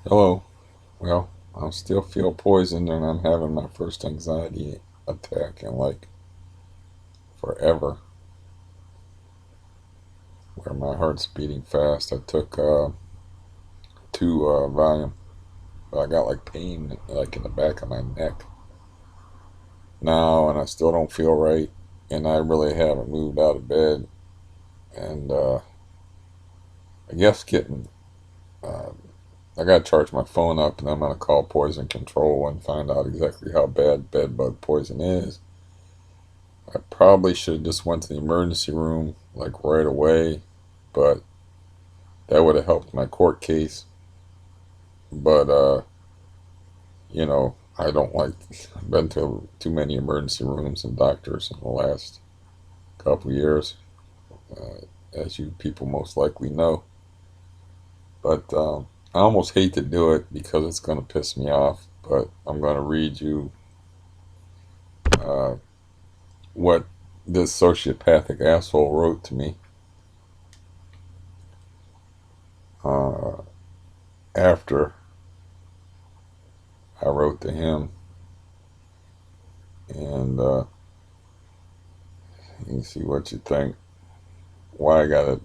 Hello. Well, I still feel poisoned and I'm having my first anxiety attack in like forever, where my heart's beating fast. I took two Valium, but I got like pain like in the back of my neck now, and I still don't feel right, and I really haven't moved out of bed, and I guess getting uh, I gotta charge my phone up, and I'm gonna call poison control and find out exactly how bad bed bug poison is. I probably should have just went to the emergency room like right away, but that would have helped my court case. But I don't like. I've been to too many emergency rooms and doctors in the last couple of years, as you people most likely know. But I almost hate to do it because it's going to piss me off. But I'm going to read you uh, what this sociopathic asshole wrote to me uh, after I wrote to him, and you can see what you think. Why I got a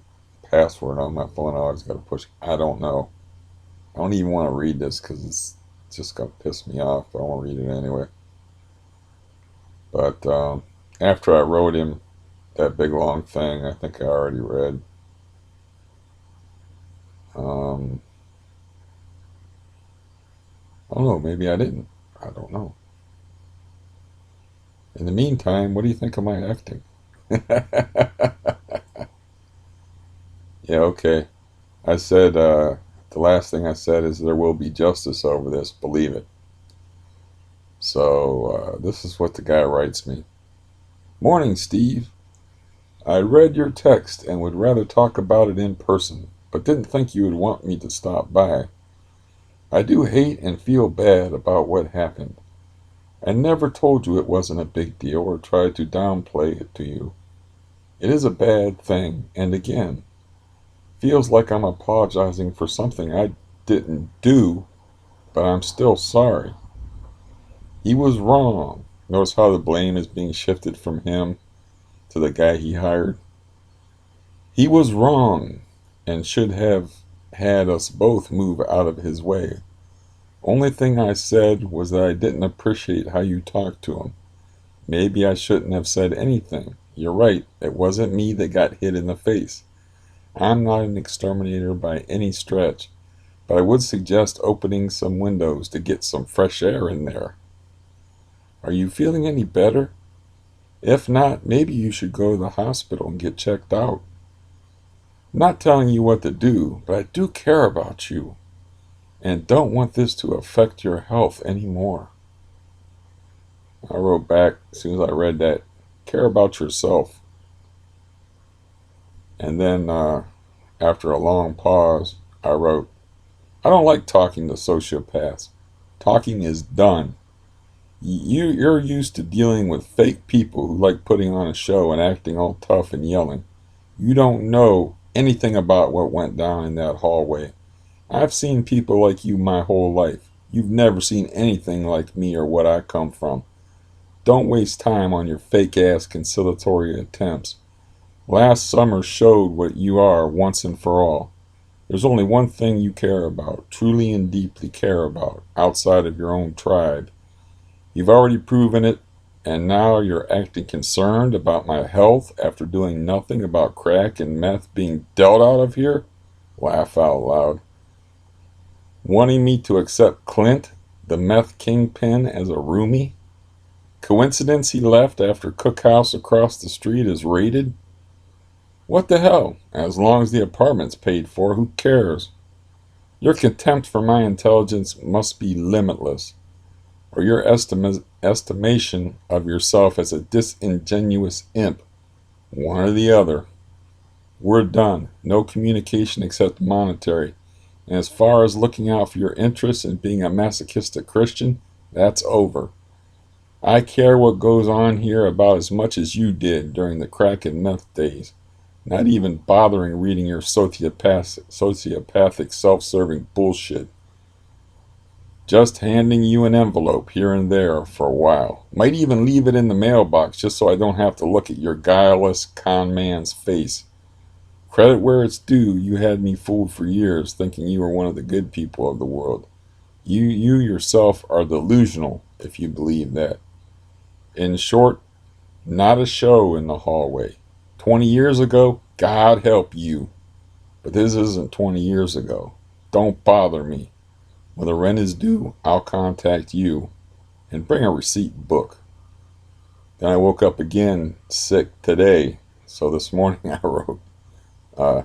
password on my phone? I always got to push. I don't know. I don't even want to read this because it's just gonna piss me off. But I won't read it anyway. But after I wrote him that big long thing, I think I already read. Um, I don't know. Maybe I didn't. I don't know. In the meantime, what do you think of my acting? Yeah. Okay. I said the last thing I said is there will be justice over this. Believe it. So this is what the guy writes me. Morning, Steve. I read your text and would rather talk about it in person, but didn't think you would want me to stop by. I do hate and feel bad about what happened. I never told you it wasn't a big deal or tried to downplay it to you. It is a bad thing, and again, feels like I'm apologizing for something I didn't do, but I'm still sorry. He was wrong. Notice how the blame is being shifted from him to the guy he hired. He was wrong and should have had us both move out of his way. Only thing I said was that I didn't appreciate how you talked to him. Maybe I shouldn't have said anything. You're right, it wasn't me that got hit in the face. I'm not an exterminator by any stretch, but I would suggest opening some windows to get some fresh air in there. Are you feeling any better? If not, maybe you should go to the hospital and get checked out. I'm not telling you what to do, but I do care about you and don't want this to affect your health anymore. I wrote back as soon as I read that, care about yourself. And then after a long pause, I wrote, I don't like talking to sociopaths. Talking is done. You're used to dealing with fake people who like putting on a show and acting all tough and yelling. You don't know anything about what went down in that hallway. I've seen people like you my whole life. You've never seen anything like me or what I come from. Don't waste time on your fake ass conciliatory attempts. Last summer showed what you are once and for all. There's only one thing you care about, truly and deeply care about, outside of your own tribe. You've already proven it, and now you're acting concerned about my health after doing nothing about crack and meth being dealt out of here? Laugh out loud. Wanting me to accept Clint, the meth kingpin, as a roomie? Coincidence he left after Cookhouse across the street is raided? What the hell? As long as the apartment's paid for, who cares? Your contempt for my intelligence must be limitless, or your estimation of yourself as a disingenuous imp. One or the other. We're done. No communication except monetary. And as far as looking out for your interests and being a masochistic Christian, that's over. I care what goes on here about as much as you did during the crack and meth days. Not even bothering reading your sociopathic self-serving bullshit. Just handing you an envelope here and there for a while. Might even leave it in the mailbox just so I don't have to look at your guileless con man's face. Credit where it's due, you had me fooled for years, thinking you were one of the good people of the world. You yourself are delusional, if you believe that. In short, not a show in the hallway. 20 years ago, God help you. But this isn't 20 years ago. Don't bother me. When the rent is due, I'll contact you and bring a receipt book. Then I woke up again sick today. So this morning I wrote, uh,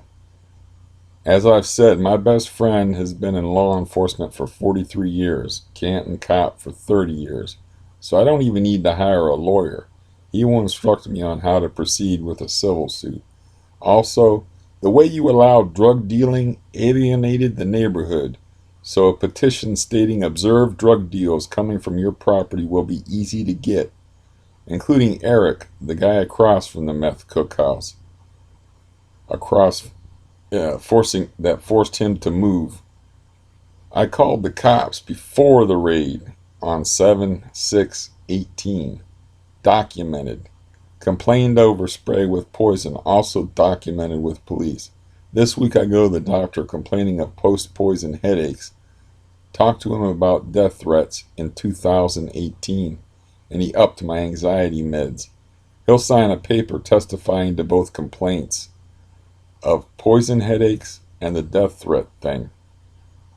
as I've said, my best friend has been in law enforcement for 43 years, Canton cop for 30 years. So I don't even need to hire a lawyer. He will instruct me on how to proceed with a civil suit. Also, the way you allowed drug dealing alienated the neighborhood. So a petition stating observed drug deals coming from your property will be easy to get, including Eric, the guy across from the meth cookhouse. Forced him to move. I called the cops before the raid on 7/6/18. Documented. Complained over spray with poison, also documented with police. This week I go to the doctor complaining of post-poison headaches. Talked to him about death threats in 2018, and he upped my anxiety meds. He'll sign a paper testifying to both complaints of poison headaches and the death threat thing.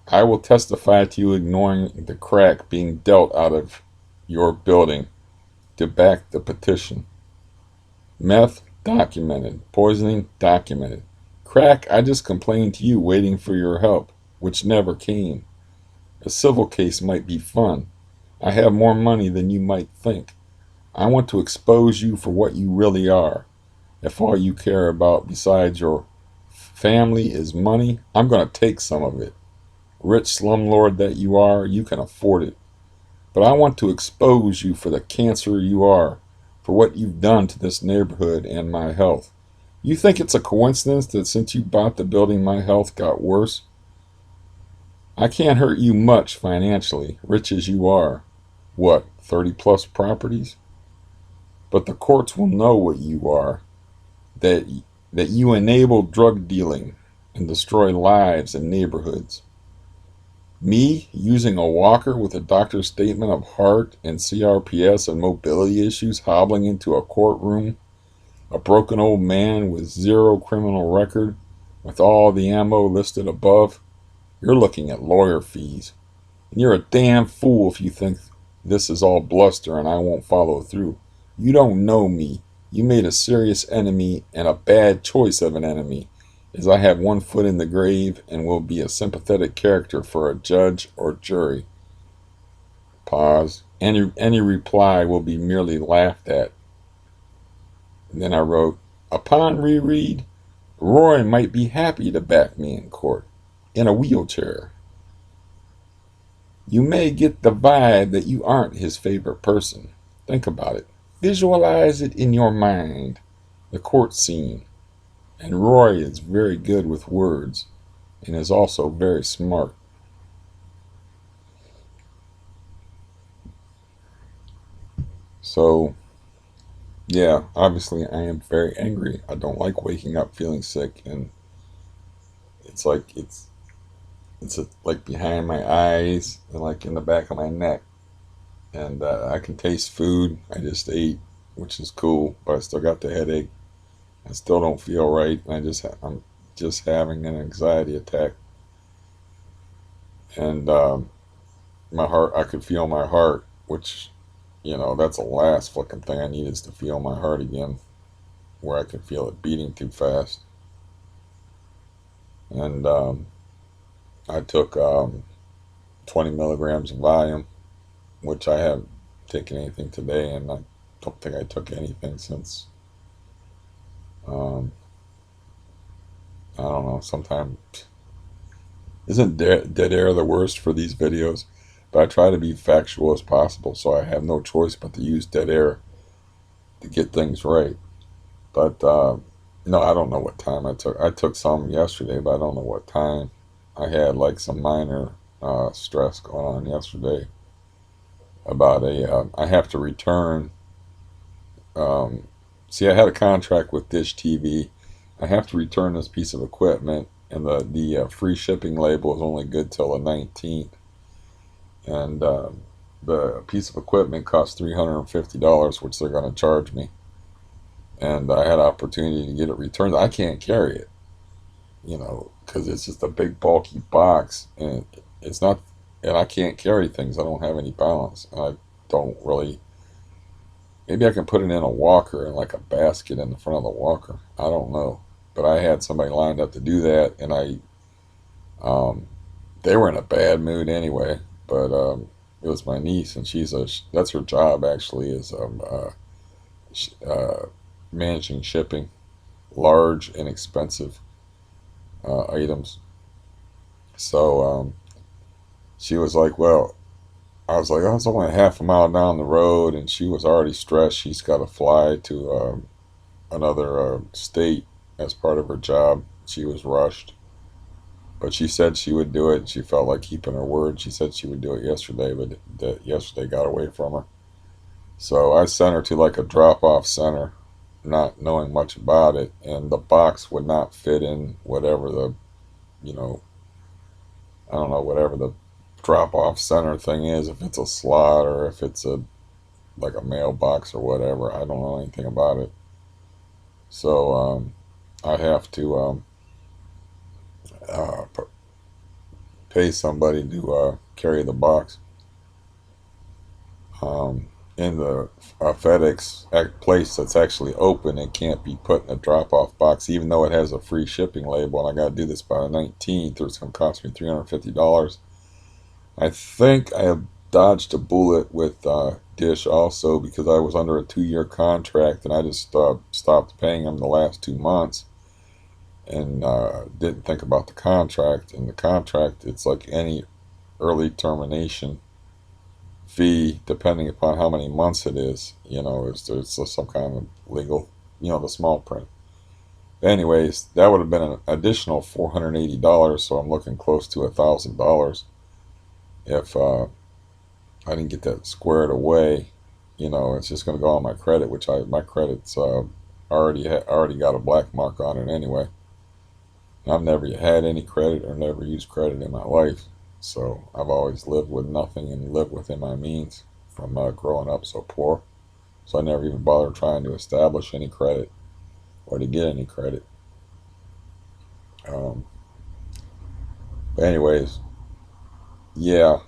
I will testify to you ignoring the crack being dealt out of your building to back the petition. Meth, documented. Poisoning, documented. Crack, I just complained to you waiting for your help, which never came. A civil case might be fun. I have more money than you might think. I want to expose you for what you really are. If all you care about besides your family is money, I'm going to take some of it. Rich slumlord that you are, you can afford it. But I want to expose you for the cancer you are, for what you've done to this neighborhood and my health. You think it's a coincidence that since you bought the building my health got worse? I can't hurt you much financially, rich as you are. What, 30 plus properties? But the courts will know what you are. That you enable drug dealing and destroy lives and neighborhoods. Me using a walker with a doctor's statement of heart and CRPS and mobility issues hobbling into a courtroom. A broken old man with zero criminal record with all the ammo listed above. You're looking at lawyer fees. And you're a damn fool if you think this is all bluster and I won't follow through. You don't know me. You made a serious enemy and a bad choice of an enemy, as I have one foot in the grave and will be a sympathetic character for a judge or jury. Pause. Any reply will be merely laughed at. And then I wrote, upon reread, Roy might be happy to back me in court, in a wheelchair. You may get the vibe that you aren't his favorite person. Think about it. Visualize it in your mind. The court scene. And Roy is very good with words and is also very smart. So, yeah, obviously I am very angry. I don't like waking up feeling sick, and it's like like behind my eyes and like in the back of my neck. And I can taste food. I just ate, which is cool, but I still got the headache. I still don't feel right. I'm just having an anxiety attack, and my heart. I could feel my heart, which, that's the last fucking thing I need is to feel my heart again, where I can feel it beating too fast. And I took 20 milligrams of Valium, which I haven't taken anything today, and I don't think I took anything since. I don't know. Sometimes isn't dead air the worst for these videos? But I try to be factual as possible, so I have no choice but to use dead air to get things right. But no, I don't know what time I took. I took some yesterday, but I don't know what time. I had like some minor stress going on yesterday about I have to return. Um, See, I had a contract with Dish TV. I have to return this piece of equipment, and the free shipping label is only good till the 19th. And the piece of equipment costs $350, which they're going to charge me. And I had an opportunity to get it returned. I can't carry it, because it's just a big bulky box, and it's not. And I can't carry things. I don't have any balance. I don't really. Maybe I can put it in a walker and like a basket in the front of the walker. I don't know, but I had somebody lined up to do that, and um, they were in a bad mood anyway. But it was my niece, and that's her job actually is sh- uh, managing shipping, large and expensive items. So she was like, "Well," I was like, "Oh, it's only half a mile down the road," and she was already stressed. She's got to fly to another state as part of her job. She was rushed, but she said she would do it. She felt like keeping her word. She said she would do it yesterday, but that yesterday got away from her. So I sent her to like a drop off center, not knowing much about it, and the box would not fit in whatever you know, I don't know, whatever the drop off center thing is, if it's a slot or if it's a like a mailbox or whatever. I don't know anything about it. So I have to uh, pay somebody to carry the box. In the FedEx place that's actually open, it can't be put in a drop-off box, even though it has a free shipping label. And I got to do this by the 19th, or it's going to cost me $350. I think I have dodged a bullet with Dish also because I was under a 2-year contract, and I just stopped paying them the last 2 months and didn't think about the contract. And the contract, it's like any early termination fee, depending upon how many months it is. It's some kind of legal, the small print. Anyways, that would have been an additional $480, so I'm looking close to $1,000 if I didn't get that squared away. It's just going to go on my credit, which my credit's already got a black mark on it anyway. I've never had any credit or never used credit in my life. So I've always lived with nothing and lived within my means from growing up so poor. So I never even bothered trying to establish any credit or to get any credit. Um, but anyways, yeah,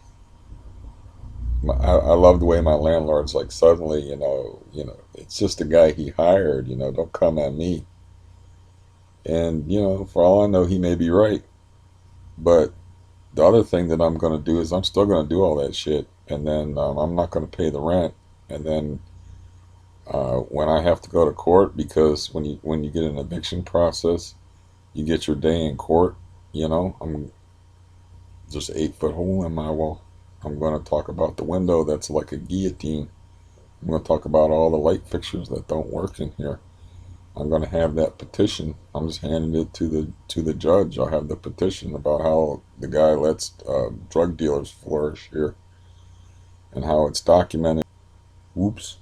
I love the way my landlord's like suddenly, it's just a guy he hired. Don't come at me. And for all I know, he may be right. But the other thing that I'm going to do is I'm still going to do all that shit, and then I'm not going to pay the rent. And then when I have to go to court, because when you get an eviction process, you get your day in court. I'm just 8 foot hole in my wall. I'm going to talk about the window that's like a guillotine. I'm going to talk about all the light fixtures that don't work in here. I'm going to have that petition. I'm just handing it to the judge. I'll have the petition about how the guy lets drug dealers flourish here and how it's documented. Whoops,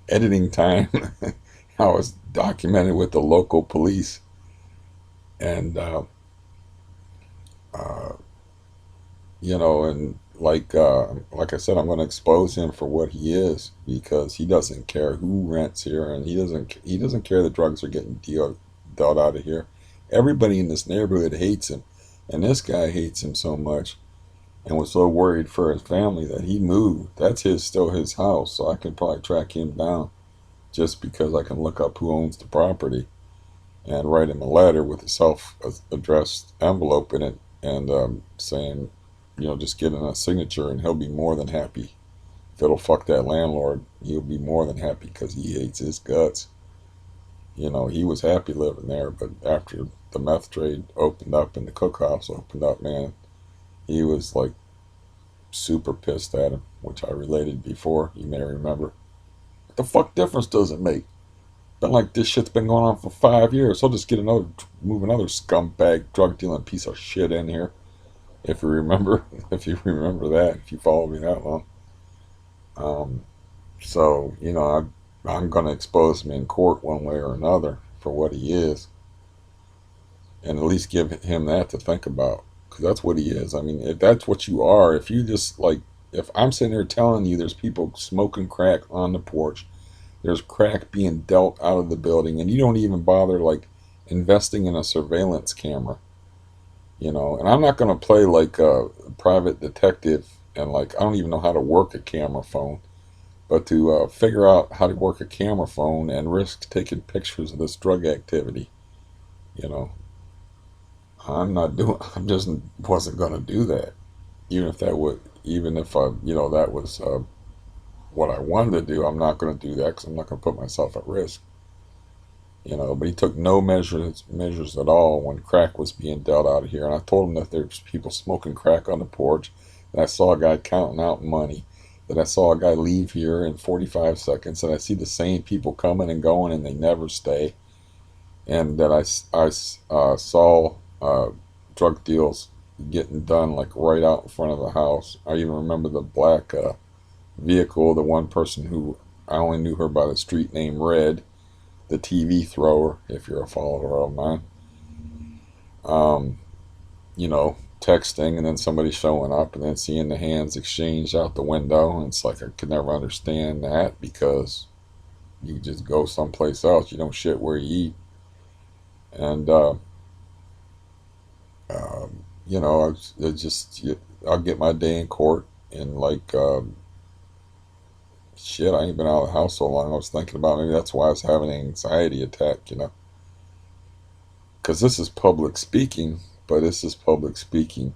editing time. How it's documented with the local police, and uh, and like I said, I'm going to expose him for what he is because he doesn't care who rents here, and he doesn't care that drugs are getting dealt out of here. Everybody in this neighborhood hates him, and this guy hates him so much, and was so worried for his family that he moved. That's still his house, so I can probably track him down just because I can look up who owns the property and write him a letter with a self-addressed envelope in it, and saying, just getting a signature, and he'll be more than happy. If it'll fuck that landlord, he'll be more than happy because he hates his guts. He was happy living there, but after the meth trade opened up and the cookhouse opened up, man, he was like super pissed at him, which I related before. You may remember. What the fuck difference does it make? Been like this shit's been going on for 5 years. I'll just move another scumbag drug dealing piece of shit in here. If you remember, if you remember that, if you follow me that long. Um, so, I'm going to expose him in court one way or another for what he is, and at least give him that to think about, because that's what he is. I mean, if that's what you are, if you just like, if I'm sitting there telling you there's people smoking crack on the porch, there's crack being dealt out of the building, and you don't even bother like investing in a surveillance camera, and I'm not going to play like a private detective, and like I don't even know how to work a camera phone, but to figure out how to work a camera phone and risk taking pictures of this drug activity, you know, I'm just wasn't going to do that. Even if that was what I wanted to do, I'm not going to do that because I'm not going to put myself at risk. But he took no measures at all when crack was being dealt out of here. And I told him that there's people smoking crack on the porch, that I saw a guy counting out money, that I saw a guy leave here in 45 seconds, and I see the same people coming and going and they never stay, and that I saw drug deals getting done like right out in front of the house. I even remember the black vehicle, the one person who I only knew her by the street name Red, the TV thrower, if you're a follower of mine. Um, Texting and then somebody showing up and then seeing the hands exchange out the window. And it's like I could never understand that because you just go someplace else. You don't shit where you eat. And, I'll get my day in court and like, shit, I ain't been out of the house so long. I was thinking about maybe that's why I was having an anxiety attack. Because this is public speaking, but this is public speaking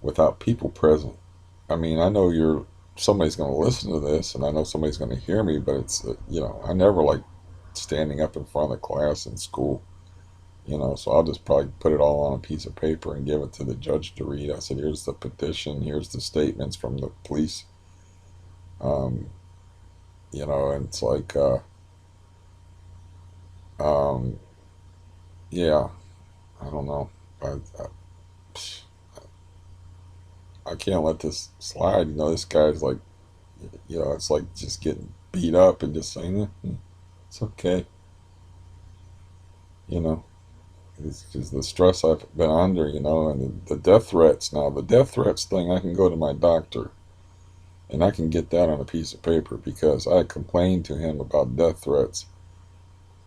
without people present. I mean, I know somebody's going to listen to this, and I know somebody's going to hear me, but it's I never like standing up in front of the class in school. So I'll just probably put it all on a piece of paper and give it to the judge to read. I said, here's the petition, here's the statements from the police. Um, and it's like, um, yeah, I don't know. I can't let this slide. This guy's like, it's like just getting beat up and just saying, it's okay. You know, it's just the stress I've been under, and the death threats. Now, the death threats thing, I can go to my doctor and I can get that on a piece of paper because I complained to him about death threats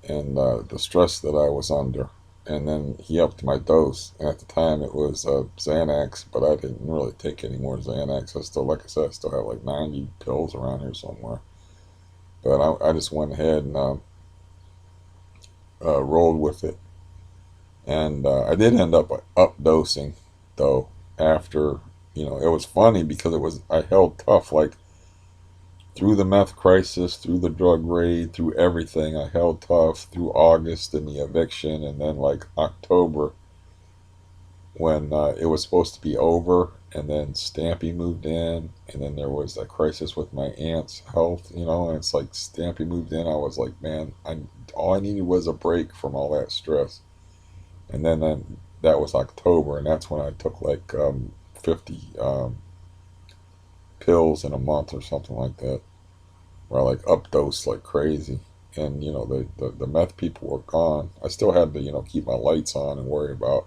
and the stress that I was under. And then he upped my dose. And at the time it was Xanax, but I didn't really take any more Xanax. Like I said, I still have like 90 pills around here somewhere. But I just went ahead and rolled with it. And I did end up dosing, though, after, it was funny because I held tough, like, through the meth crisis, through the drug raid, through everything. I held tough through August and the eviction, and then like October when it was supposed to be over, and then Stampy moved in, and then there was that crisis with my aunt's health, and it's like Stampy moved in. I was like, man, all I needed was a break from all that stress, and then that was October, and that's when I took like 50 pills in a month or something like that, where I like updosed like crazy. And the meth people were gone. I still had to keep my lights on and worry about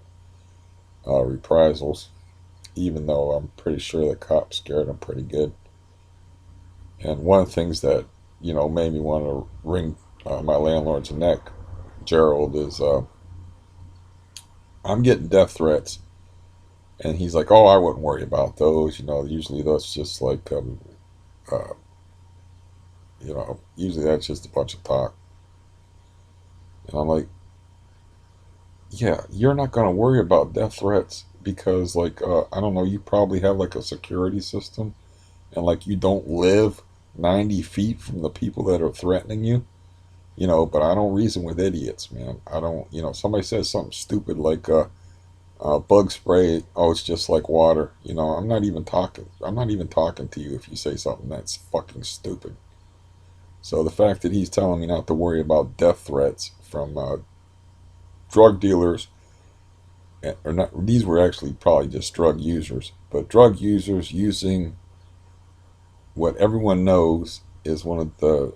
reprisals, even though I'm pretty sure the cops scared them pretty good. And one of the things that made me want to wring my landlord's neck, Gerald, is I'm getting death threats, and he's like, "Oh, I wouldn't worry about those. Usually that's just like uh, usually that's just a bunch of talk." And I'm like, yeah, you're not going to worry about death threats because, like, I don't know, you probably have like a security system and like you don't live 90 feet from the people that are threatening you, but I don't reason with idiots, man. I don't, somebody says something stupid like, bug spray, oh, it's just like water. I'm not even talking to you if you say something that's fucking stupid. So the fact that he's telling me not to worry about death threats from drug dealers or not, these were actually probably just drug users, but drug users using what everyone knows is one of the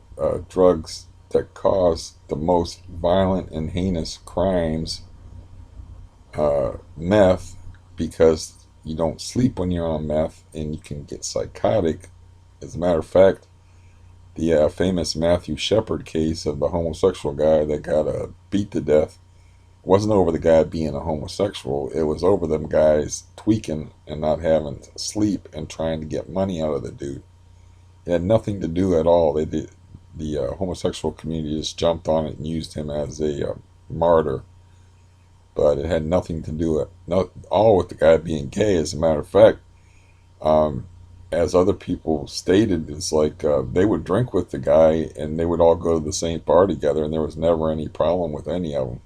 drugs that cause the most violent and heinous crimes, meth, because you don't sleep when you're on meth and you can get psychotic. As a matter of fact, the famous Matthew Shepard case of the homosexual guy that got beat to death wasn't over the guy being a homosexual. It was over them guys tweaking and not having sleep and trying to get money out of the dude. It had nothing to do at all. They did, the homosexual community just jumped on it and used him as a martyr, but it had nothing to do with not all with the guy being gay. As a matter of fact, um, as other people stated, it's like they would drink with the guy and they would all go to the same bar together, and there was never any problem with any of them.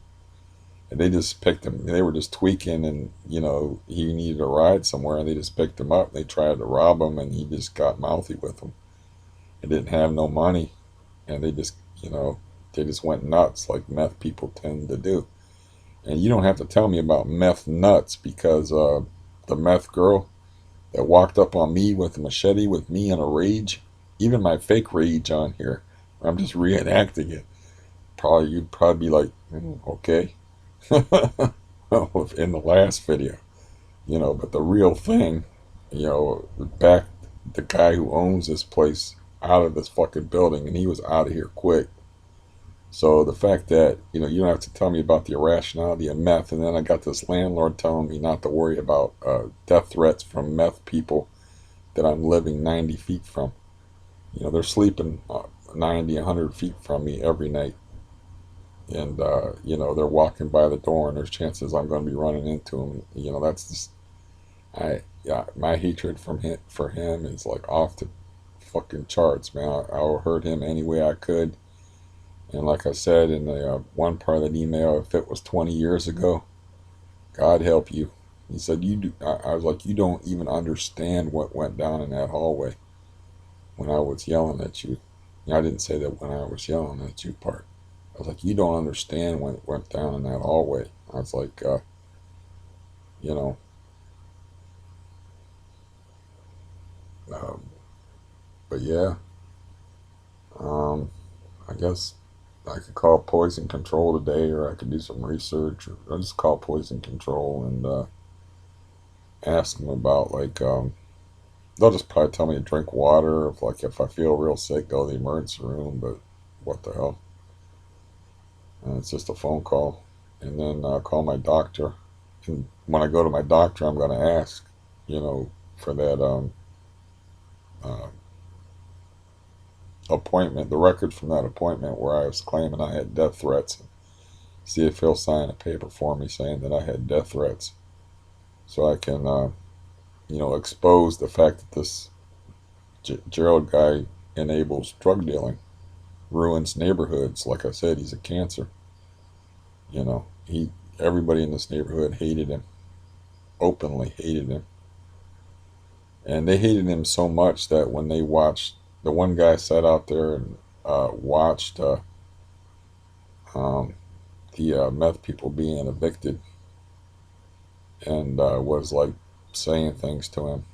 And they just picked him. They were just tweaking, and he needed a ride somewhere, and they just picked him up. They tried to rob him, and he just got mouthy with them. They didn't have no money, and they just went nuts like meth people tend to do. And you don't have to tell me about meth nuts, because the meth girl that walked up on me with a machete with me in a rage, even my fake rage on here, I'm just reenacting it. You'd probably be like, okay, in the last video, but the real thing, back the guy who owns this place out of this fucking building, and he was out of here quick. So the fact that, you don't have to tell me about the irrationality of meth, and then I got this landlord telling me not to worry about death threats from meth people that I'm living 90 feet from. They're sleeping 90, 100 feet from me every night. And, they're walking by the door, and there's chances I'm going to be running into them. That's just, yeah, my hatred for him is like off the fucking charts, man. I'll hurt him any way I could. And like I said in the one part of that email, if it was 20 years ago, God help you. He said, you do. I was like, you don't even understand what went down in that hallway when I was yelling at you. I didn't say that when I was yelling at you part. I was like, you don't understand when it went down in that hallway. I was like, you know, um, but yeah, um, I guess I could call poison control today, or I could do some research, or I'll just call poison control and ask them about, like, they'll just probably tell me to drink water. If I feel real sick, go to the emergency room. But what the hell? And it's just a phone call, and then call my doctor. And when I go to my doctor, I'm going to ask, for that uh, appointment, the record from that appointment where I was claiming I had death threats. See if he'll sign a paper for me saying that I had death threats, so I can, expose the fact that this Gerald guy enables drug dealing, ruins neighborhoods. Like I said, he's a cancer. Everybody in this neighborhood hated him, openly hated him, and they hated him so much that when they watched, the one guy sat out there and watched um, the meth people being evicted, and was like saying things to him,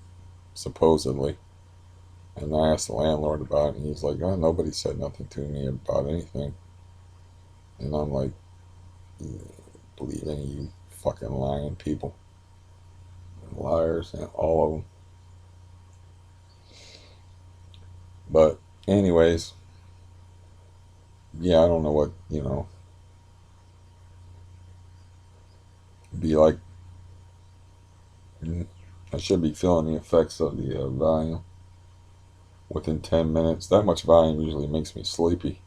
supposedly. And I asked the landlord about it, and he's like, "Oh, nobody said nothing to me about anything." And I'm like, believe any of you fucking lying people, liars, and all of them. But anyways, yeah, I don't know what, be like. I should be feeling the effects of the Valium within 10 minutes. That much Valium usually makes me sleepy,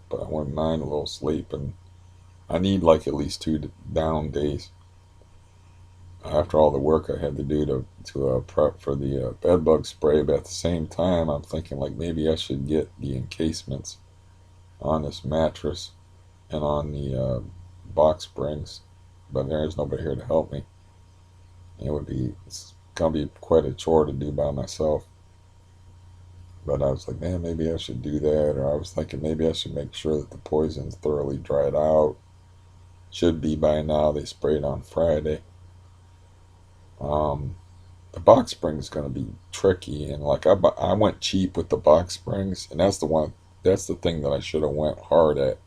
but I wouldn't mind a little sleep, and I need like at least 2 down days after all the work I had to do to prep for the bed bug spray. But at the same time, I'm thinking like maybe I should get the encasements on this mattress and on the box springs, but there is nobody here to help me. It's gonna be quite a chore to do by myself. But I was like, man, maybe I should do that. Or I was thinking maybe I should make sure that the poison's thoroughly dried out. Should be by now. They sprayed on Friday. Um, the box spring is going to be tricky, and like I went cheap with the box springs, and that's the one. That's the thing that I should have went hard at,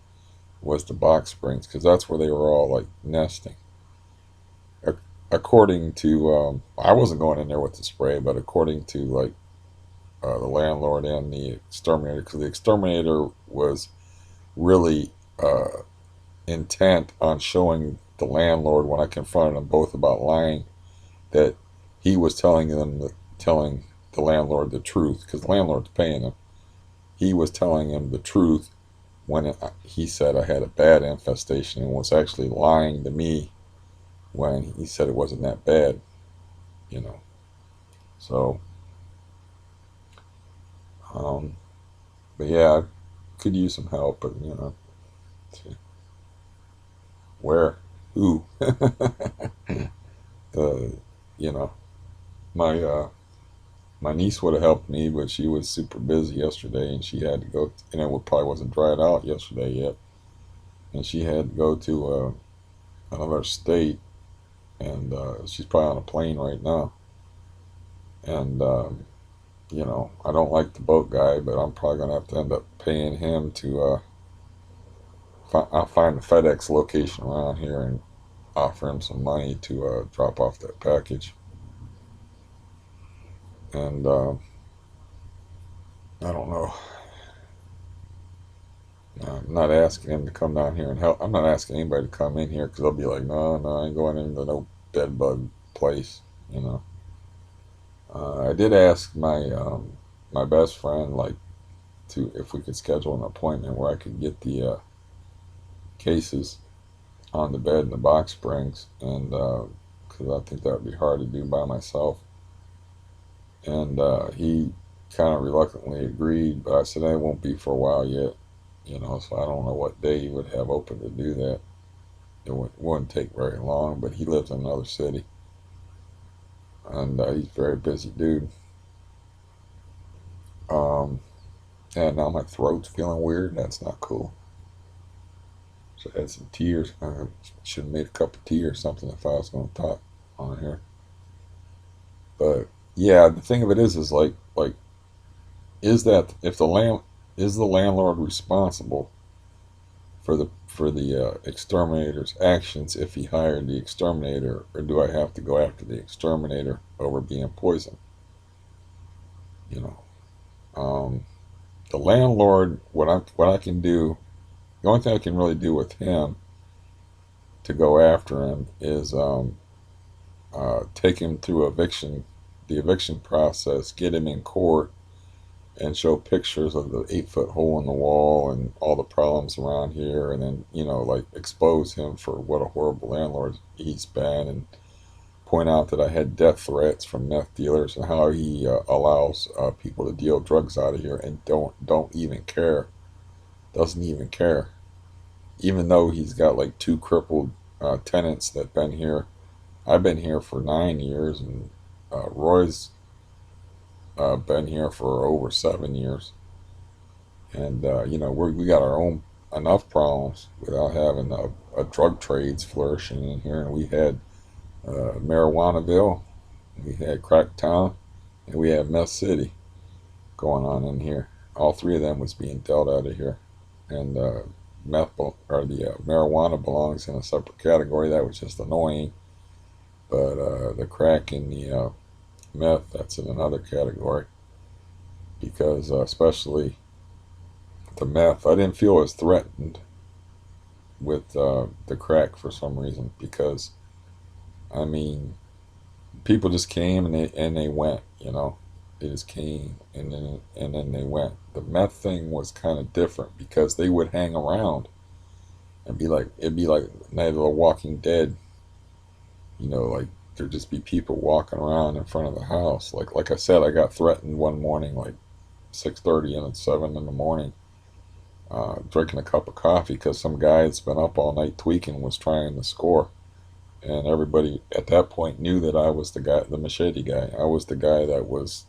was the box springs, because that's where they were all like nesting. According to, I wasn't going in there with the spray, but according to like the landlord and the exterminator, because the exterminator was really intent on showing the landlord, when I confronted them both about lying, that he was telling the landlord the truth, because the landlord's paying him. He was telling him the truth when he said I had a bad infestation, and was actually lying to me when he said it wasn't that bad, you know. So, um, but yeah, I could use some help, but where, who, uh, you know, my my niece would have helped me, but she was super busy yesterday, and she had to go, and it probably wasn't dried out yesterday yet, and she had to go to another state, and she's probably on a plane right now, and I don't like the boat guy, but I'm probably gonna have to end up paying him to. I'll find a FedEx location around here and offer him some money to drop off that package, and I don't know. I'm not asking him to come down here and help. I'm not asking anybody to come in here, because they'll be like, no, no, I ain't going into no bed bug place, you know. I did ask my best friend, like, to if we could schedule an appointment where I could get the cases on the bed and the box springs, and because I think that would be hard to do by myself. And he kind of reluctantly agreed, but I said it won't be for a while yet, so I don't know what day he would have open to do that. It wouldn't take very long, but he lives in another city, and he's a very busy dude. Um, and now my throat's feeling weird. That's not cool. So I had some tears. I should have made a cup of tea or something if I was going to talk on here. But yeah, the thing of it is like is that if the land is the landlord responsible for the exterminator's actions if he hired the exterminator, or do I have to go after the exterminator over being poisoned? You know, the landlord. What I can do, the only thing I can really do with him to go after him is take him through the eviction process, get him in court, and show pictures of the 8 foot hole in the wall and all the problems around here, and then like expose him for what a horrible landlord he's been, and point out that I had death threats from meth dealers, and how he allows people to deal drugs out of here and don't even care, doesn't even care, even though he's got like two crippled tenants that been here. I've been here for 9 years, and Roy's been here for over 7 years, and we got our own enough problems without having a drug trades flourishing in here. And we had Marijuanaville, we had Cracktown, and we had Meth City going on in here. All three of them was being dealt out of here, and the marijuana belongs in a separate category. That was just annoying, but the crack and the meth, that's in another category, because especially the meth, I didn't feel as threatened with the crack for some reason, because I mean, people just came and they went, they just came and then they went. The meth thing was kind of different, because they would hang around and it'd be like Night of the Walking Dead, like there'd just be people walking around in front of the house. Like I said, I got threatened one morning, like 6:30 and 7 in the morning, drinking a cup of coffee, because some guy that's been up all night tweaking was trying to score, and everybody at that point knew that I was the guy, the machete guy. I was the guy that was,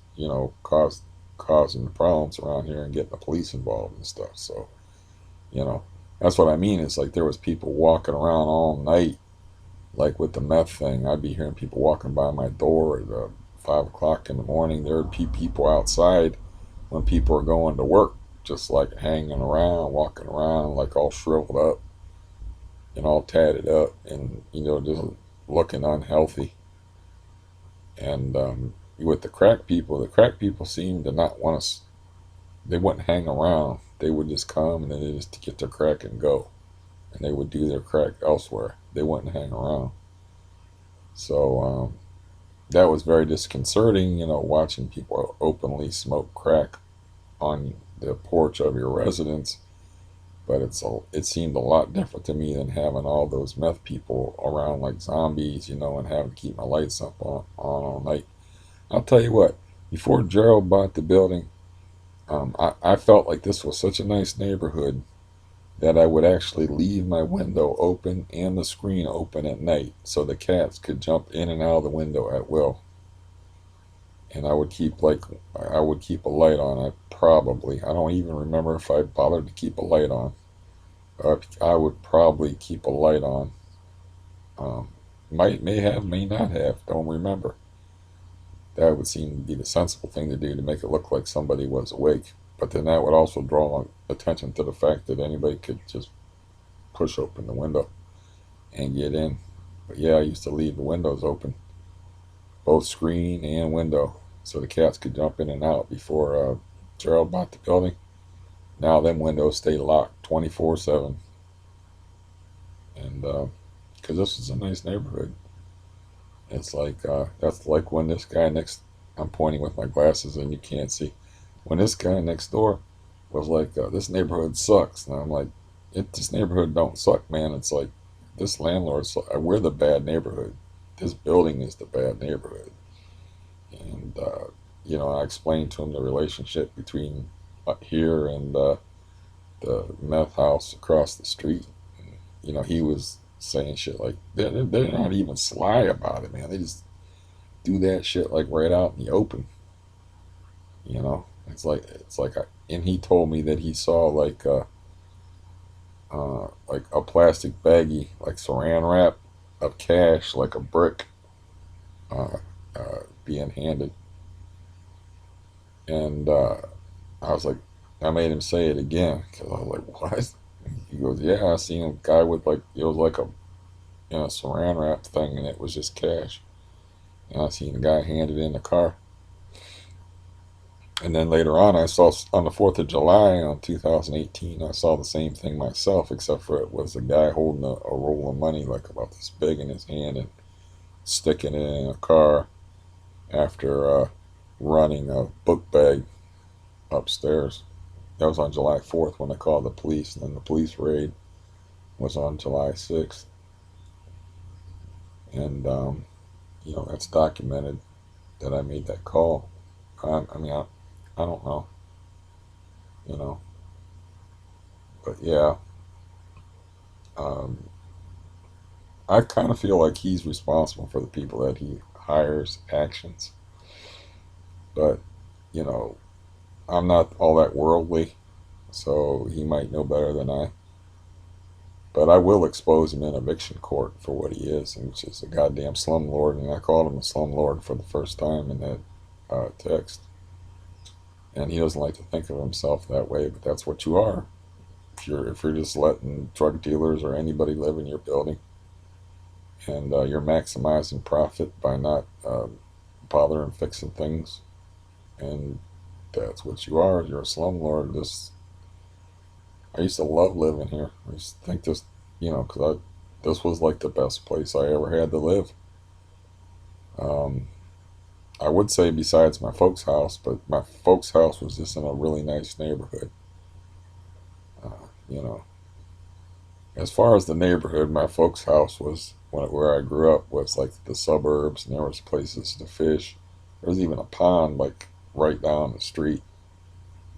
causing the problems around here and getting the police involved and stuff. So, you know, that's what I mean. It's like there was people walking around all night, Like with the meth thing, I'd be hearing people walking by my door at 5 o'clock in the morning. There'd be people outside when people are going to work, just like hanging around, walking around, like all shriveled up and all tatted up, and just looking unhealthy. And with the crack people seemed to not want us. They wouldn't hang around. They would just come and then they just get their crack and go, and they would do their crack elsewhere. They wouldn't hang around. So that was very disconcerting, watching people openly smoke crack on the porch of your residence. But it seemed a lot different to me than having all those meth people around like zombies, and having to keep my lights up on all night. I'll tell you what, before Gerald bought the building, I felt like this was such a nice neighborhood that I would actually leave my window open and the screen open at night so the cats could jump in and out of the window at will. And I would keep a light on. I don't even remember if I bothered to keep a light on. I would probably keep a light on. Um, may have, may not have. Don't remember. That would seem to be the sensible thing to do to make it look like somebody was awake. But then that would also draw attention to the fact that anybody could just push open the window and get in. But yeah, I used to leave the windows open, both screen and window, so the cats could jump in and out before Gerald bought the building. Now them windows stay locked 24/7, and because this is a nice neighborhood, it's like that's like when this guy next. I'm pointing with my glasses and you can't see. When this guy next door was like, "This neighborhood sucks," and I'm like, "This neighborhood don't suck, man." It's like this landlord's. We're the bad neighborhood. This building is the bad neighborhood, and I explained to him the relationship between here and the meth house across the street. He was saying shit like they're not even sly about it, man. They just do that shit like right out in the open. And he told me that he saw like a plastic baggie like saran wrap of cash, like a brick, uh, being handed, and I was like, I made him say it again because I was like, what? He goes, yeah, I seen a guy with like it was like a saran wrap thing, and it was just cash. And I seen the guy hand it in the car. And then later on, I saw on the 4th of July on 2018, I saw the same thing myself, except for it was a guy holding a roll of money like about this big in his hand and sticking it in a car after running a book bag upstairs. That was on July 4th when I called the police, and then the police raid was on July 6th. And, that's documented that I made that call. I don't know, you know, but yeah, um, I kind of feel like he's responsible for the people that he hires actions. But, you know, I'm not all that worldly, so he might know better than I. But I will expose him in eviction court for what he is, and which is a goddamn slumlord. And I called him a slumlord for the first time in that text. And he doesn't like to think of himself that way, but that's what you are. If you're just letting drug dealers or anybody live in your building, and you're maximizing profit by not bothering fixing things, and that's what you are. You're a slumlord. I used to love living here. I used to think because this was like the best place I ever had to live. Um, I would say besides my folks' house, but my folks' house was just in a really nice neighborhood. You know, as far as the neighborhood, my folks' house was where I grew up was like the suburbs, and there was places to fish. There was even a pond like right down the street,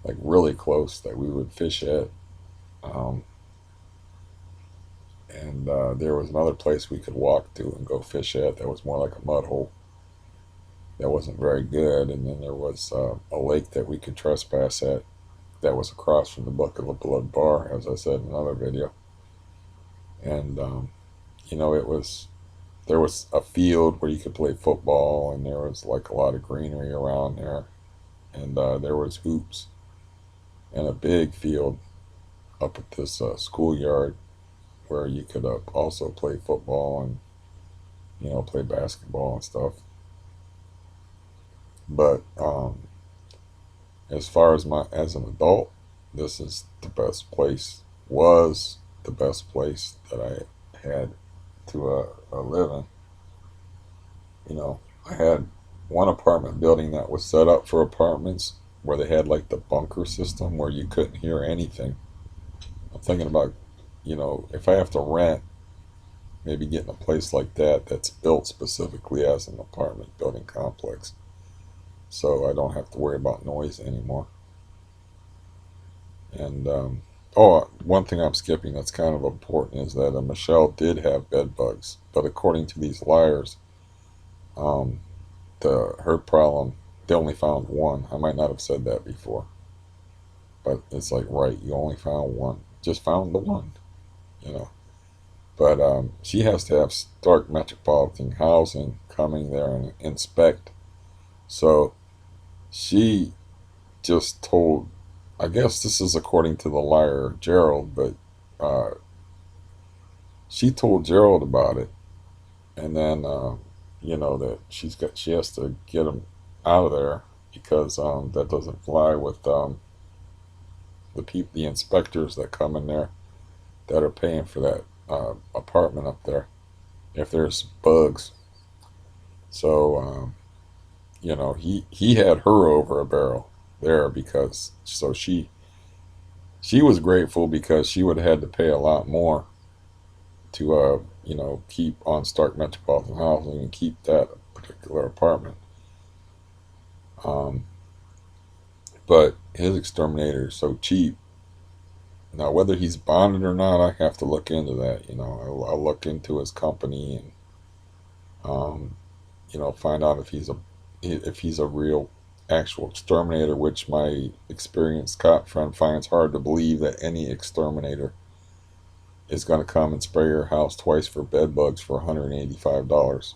like really close that we would fish at. Um, and there was another place we could walk to and go fish at that was more like a mud hole. That wasn't very good. And then there was a lake that we could trespass at that was across from the Bucket of Blood bar, as I said in another video. And it was there was a field where you could play football, and there was like a lot of greenery around there, and there was hoops and a big field up at this schoolyard where you could also play football and play basketball and stuff. But as far as my as an adult, this is the best place. Was the best place that I had to live in. I had one apartment building that was set up for apartments where they had like the bunker system where you couldn't hear anything. I'm thinking about, if I have to rent, maybe getting a place like that that's built specifically as an apartment building complex, so I don't have to worry about noise anymore. And oh, one thing I'm skipping that's kind of important is that Michelle did have bed bugs, but according to these liars, um, the her problem, they only found one. I might not have said that before, but it's like, right, you only found one, just found the one, you know. But she has to have Stark Metropolitan Housing coming there and inspect. So she just told, I guess this is according to the liar Gerald, but uh, she told Gerald about it, and then that she has to get him out of there because that doesn't fly with the inspectors that come in there that are paying for that apartment up there if there's bugs. So he had her over a barrel there because she was grateful because she would have had to pay a lot more to keep on Stark Metropolitan Housing and keep that particular apartment. Um, but his exterminator is so cheap. Now, whether he's bonded or not, I have to look into that. I'll look into his company and um, find out if he's a real actual exterminator, which my experienced cop friend finds hard to believe that any exterminator is going to come and spray your house twice for bed bugs for $185.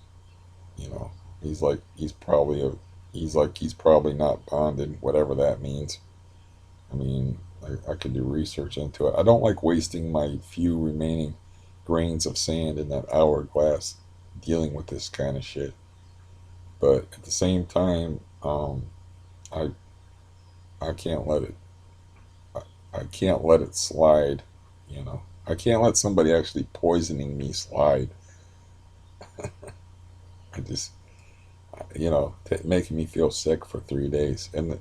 You know, he's probably not bonded, whatever that means. I mean, I could do research into it. I don't like wasting my few remaining grains of sand in that hourglass dealing with this kind of shit. But at the same time, I I can't let it I, I can't let it slide. I can't let somebody actually poisoning me slide. I just making me feel sick for 3 days, and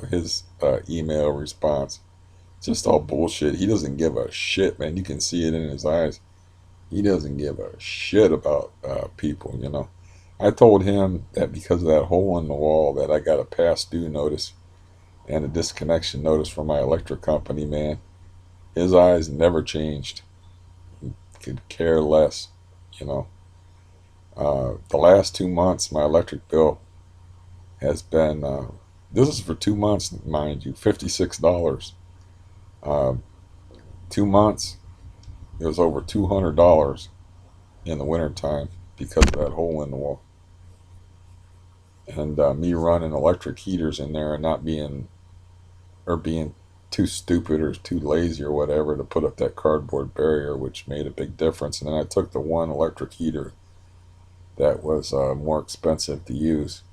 his email response, just all bullshit. He doesn't give a shit, man. You can see it in his eyes. He doesn't give a shit about people. I told him that because of that hole in the wall that I got a past due notice and a disconnection notice from my electric company, man. His eyes never changed. He could care less. You know, the last 2 months, my electric bill has been. This is for 2 months, mind you, $56. Uh, 2 months, it was over $200 in the wintertime because of that hole in the wall. And me running electric heaters in there and not being too stupid or too lazy or whatever to put up that cardboard barrier, which made a big difference. And then I took the one electric heater that was more expensive to use.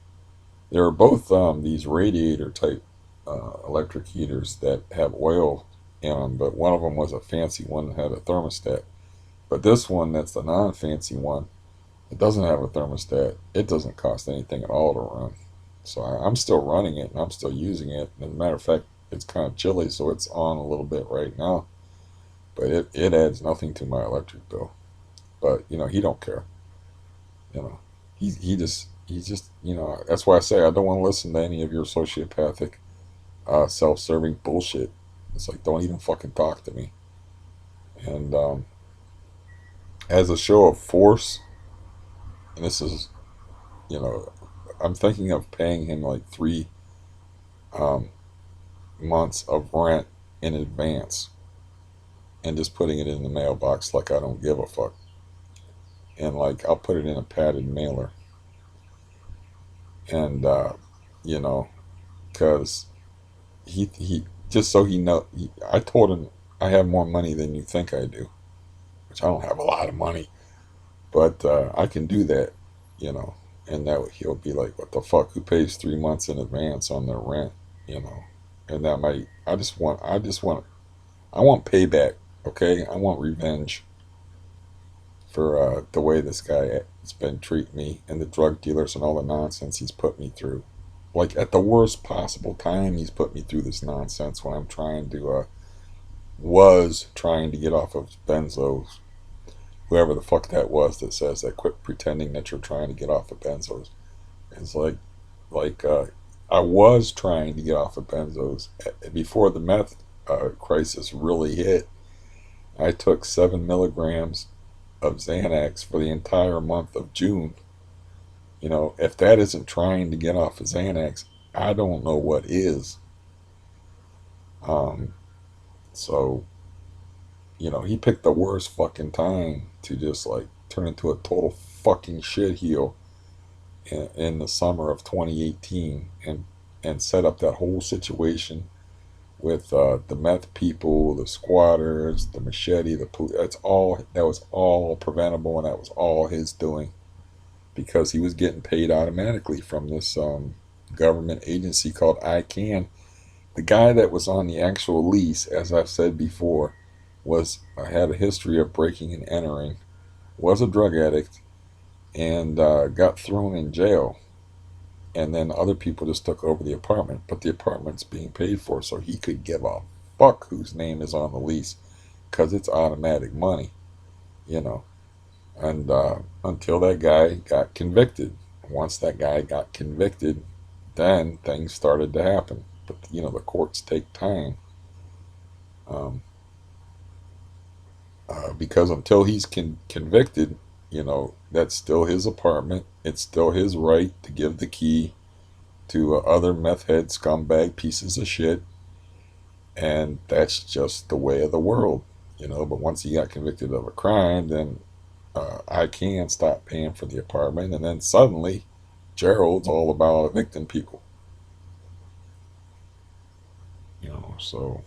They were both these radiator type electric heaters that have oil in them, but one of them was a fancy one that had a thermostat. But this one, that's the non-fancy one, it doesn't have a thermostat. It doesn't cost anything at all to run. So I'm still running it and I'm still using it. As a matter of fact, it's kind of chilly, so it's on a little bit right now. But it adds nothing to my electric bill. But he don't care. You know, he's just that's why I say I don't want to listen to any of your sociopathic, self-serving bullshit. It's like, don't even fucking talk to me. And as a show of force, and this is you know I'm thinking of paying him like 3 months of rent in advance and just putting it in the mailbox like I don't give a fuck. and like I'll put it in a padded mailer, and you know, because he just so he know. I told him I have more money than you think I do, which I don't have a lot of money, but I can do that, you know. And that he'll be like, "What the fuck? Who pays 3 months in advance on their rent?" You know, and that might. I want payback. Okay, I want revenge for the way this guy has been treating me and the drug dealers and all the nonsense he's put me through. Like at the worst possible time, he's put me through this nonsense when I'm trying to was trying to get off of benzos. Whoever the fuck that was that says that, quit pretending that you're trying to get off of benzos. It's like I was trying to get off of benzos before the meth crisis really hit. I took 7 milligrams of Xanax for the entire month of June. You know, if that isn't trying to get off of Xanax, I don't know what is. Um, so, you know, he picked the worst fucking time to just like turn into a total fucking shitheel in the summer of 2018, and set up that whole situation with the meth people, the squatters, the machete, the police. That was all preventable, and that was all his doing because he was getting paid automatically from this government agency called ICANN. The guy that was on the actual lease, as I've said before, was had a history of breaking and entering, was a drug addict, and got thrown in jail. And then other people just took over the apartment, but the apartment's being paid for, so he could give a fuck whose name is on the lease, because it's automatic money, you know. And until that guy got convicted. Once that guy got convicted, then things started to happen. But you know, the courts take time, um, because until he's convicted, you know, that's still his apartment. It's still his right to give the key to other meth head scumbag pieces of shit, and that's just the way of the world, you know. But once he got convicted of a crime, then I can stop paying for the apartment, and then suddenly Gerald's all about evicting people, you know. So,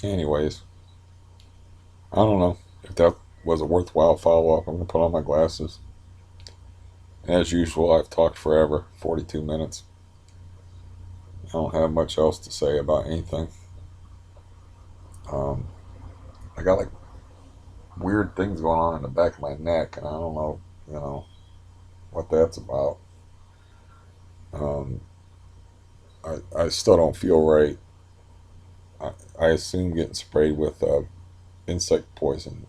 anyways, I don't know if that was a worthwhile follow up. I'm gonna put on my glasses. As usual, I've talked forever, 42 minutes. I don't have much else to say about anything. Um, I got like weird things going on in the back of my neck, and I don't know, you know, what that's about. Um, I still don't feel right. I assume getting sprayed with insect poison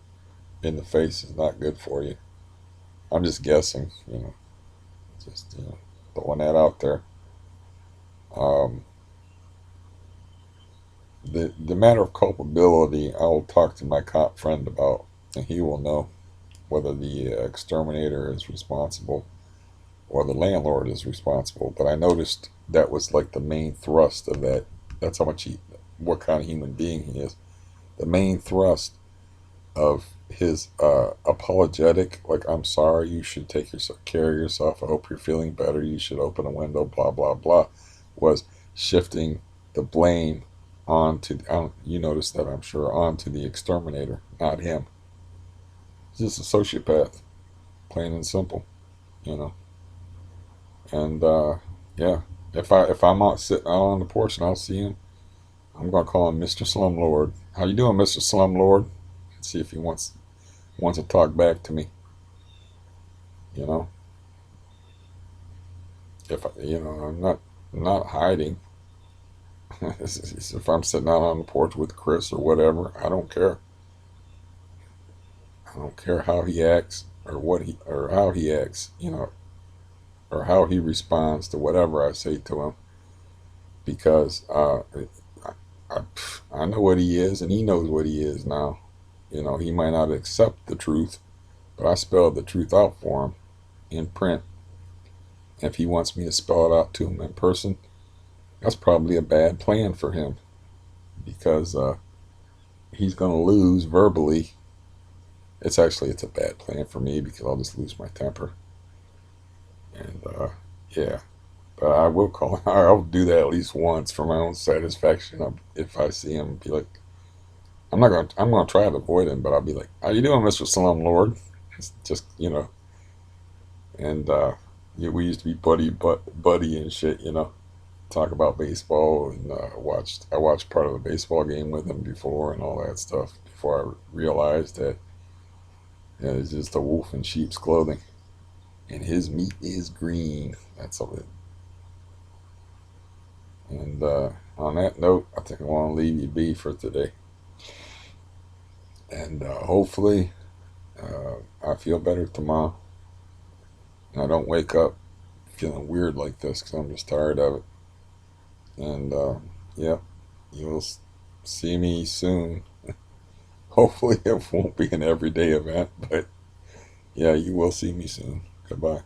in the face is not good for you. I'm just guessing, you know, just throwing that out there. Um, the matter of culpability, I will talk to my cop friend about, and he will know whether the exterminator is responsible or the landlord is responsible. But I noticed that was like the main thrust of that. That's how much what kind of human being he is. The main thrust of his apologetic, like, I'm sorry, you should take care of yourself, I hope you're feeling better, you should open a window, blah blah blah, was shifting the blame onto, you noticed that, I'm sure, onto the exterminator, not him. He's just a sociopath, plain and simple, you know. And yeah, if I'm out sitting out on the porch and I'll see him, I'm gonna call him Mr. Slumlord. How you doing, Mr. Slumlord? And see if he wants to talk back to me. You know, if I'm not hiding. If I'm sitting out on the porch with Chris or whatever, I don't care. I don't care how he acts or what he or how he acts. You know, or how he responds to whatever I say to him, because I, I, I know what he is and he knows what he is now. You know, he might not accept the truth, but I spelled the truth out for him in print. If he wants me to spell it out to him in person, that's probably a bad plan for him, because he's going to lose verbally it's a bad plan for me because I'll just lose my temper. And yeah, but I will call. I'll do that at least once for my own satisfaction. If I see him, be like, I'm gonna try to avoid him, but I'll be like, "How you doing, Mister Slum Lord?" It's just and yeah, we used to be buddy and shit, talk about baseball and I watched part of the baseball game with him before and all that stuff before I realized that it's just a wolf in sheep's clothing and his meat is green. That's of it. And on that note, I think I want to leave you be for today. And hopefully, I feel better tomorrow. And I don't wake up feeling weird like this because I'm just tired of it. And yeah, you'll see me soon. Hopefully, it won't be an everyday event, but yeah, you will see me soon. Goodbye.